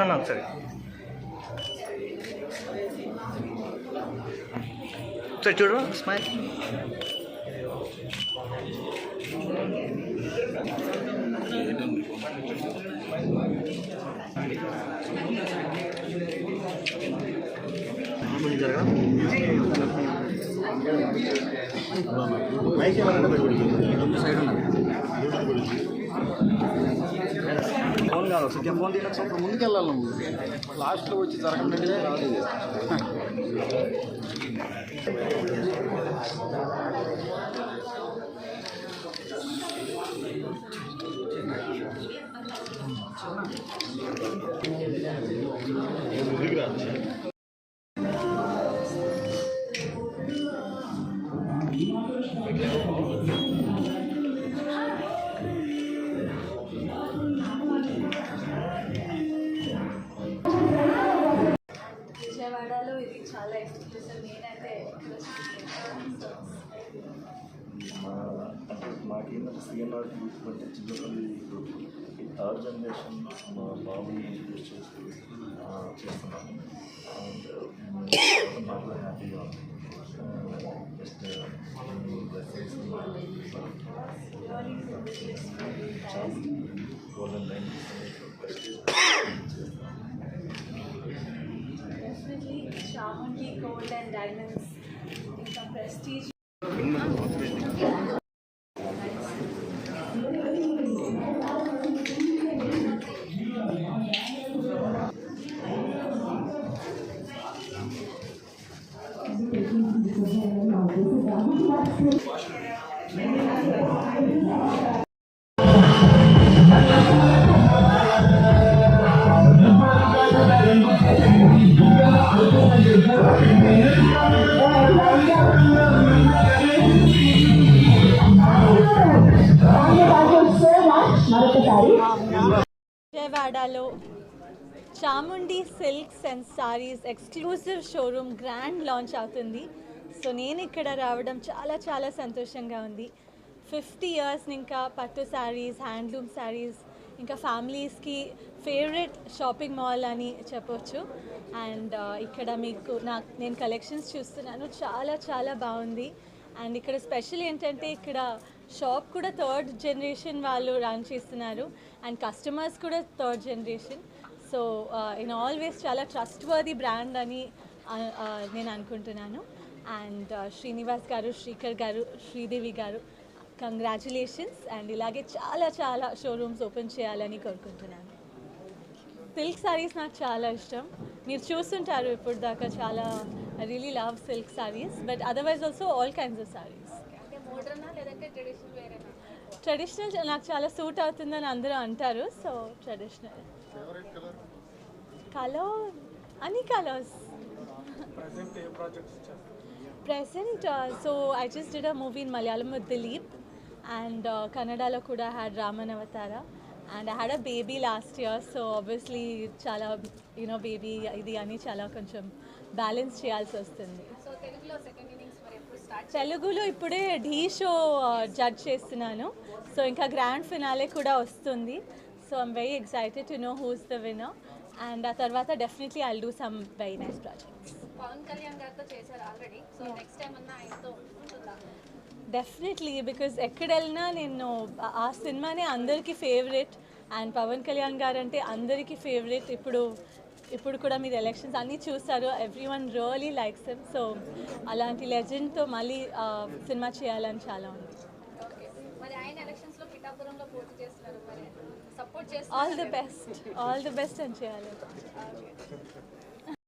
నాన్న ఒకసారి ఒకసారి చూడు స్మైల్. ఫోన్ కాదు సరిగ్గా ఫోన్ తీయడం ముందుకు వెళ్ళాలి లాస్ట్లో వచ్చి జరగండి రాలేదు. విజయవాడలో ఇది చాలా ఎక్స్క్లూసివ్. నేనైతే మాకేంటంటే సిఎన్ఆర్ బట్టి చిన్నపల్లి ఈ థర్డ్ జనరేషన్ మా బాబుని యూజ్ చేస్తూ చేస్తున్నాము. అండ్ మాకు హ్యాపీగా ఉంది. జస్ట్ గోల్డెన్ లైన్ డెఫినెట్లీ చామంతి గోల్డ్ అండ్ డైమండ్స్ ఇంకా ప్రెస్టీజ్. విజయవాడలో Chamundi silks and saris exclusive showroom grand launch అవుతుంది. సో నేను ఇక్కడ రావడం చాలా చాలా సంతోషంగా ఉంది. 50 years ఇంకా పట్టు శారీస్, హ్యాండ్లూమ్ శారీస్, ఇంకా ఫ్యామిలీస్కి ఫేవరెట్ షాపింగ్ మాల్ అని చెప్పొచ్చు. అండ్ ఇక్కడ మీకు నేను కలెక్షన్స్ చూస్తున్నాను, చాలా చాలా బాగుంది. అండ్ ఇక్కడ స్పెషల్ ఏంటంటే ఇక్కడ షాప్ కూడా 3rd generation వాళ్ళు రన్ చేస్తున్నారు అండ్ కస్టమర్స్ కూడా 3rd generation. So in always చాలా ట్రస్ట్ వర్ది బ్రాండ్ అని నేను అనుకుంటున్నాను. అండ్ శ్రీనివాస్ గారు, శ్రీకర్ గారు, శ్రీదేవి గారు, కంగ్రాచులేషన్స్. అండ్ ఇలాగే చాలా చాలా షోరూమ్స్ ఓపెన్ చేయాలని కోరుకుంటున్నాను. సిల్క్ సారీస్ నాకు చాలా ఇష్టం. మీరు చూస్తుంటారు ఇప్పుడు దాకా చాలా. I really love silk saris, but otherwise also all kinds of saris. Traditional నాకు చాలా సూట్ అవుతుందని అందరూ అంటారు. సో ట్రెడిషనల్ కలర్, అన్ని colours. present so I just did a movie in Malayalam with Dileep, and Kannadalo kuda had Raman Avatara, and I had a baby last year, so obviously chala baby idi ani chala koncham balance cheyalsi vastundi. So Telugulo second innings మరి ఎప్పుడు start? తెలుగులో ఇప్పుడే Dhee show judge చేస్తున్నాను. So ఇంకా grand finale కూడా వస్తుంది. So I'm very excited to know who is the winner, and ఆ తర్వాత definitely I'll do some very nice projects. Pawan Kalyan గారితో చేశారు ఆల్రెడీ, సో నెక్స్ట్ టైం అన్నా ఆయనతో ఉంటుందా? డెఫినెట్లీ, బికాజ్ ఎక్కడ వెళ్ళినా నేను ఆ సినిమానే అందరికీ ఫేవరెట్, అండ్ పవన్ కళ్యాణ్ గారు అంటే అందరికీ ఫేవరెట్. ఇప్పుడు కూడా మీరు ఎలక్షన్స్ అన్నీ చూస్తారు, every one really likes him. So అలాంటి లెజెండ్తో మళ్ళీ సినిమా చేయాలని చాలా ఉంది. ఆల్ ది బెస్ట్ అని చేయాలి.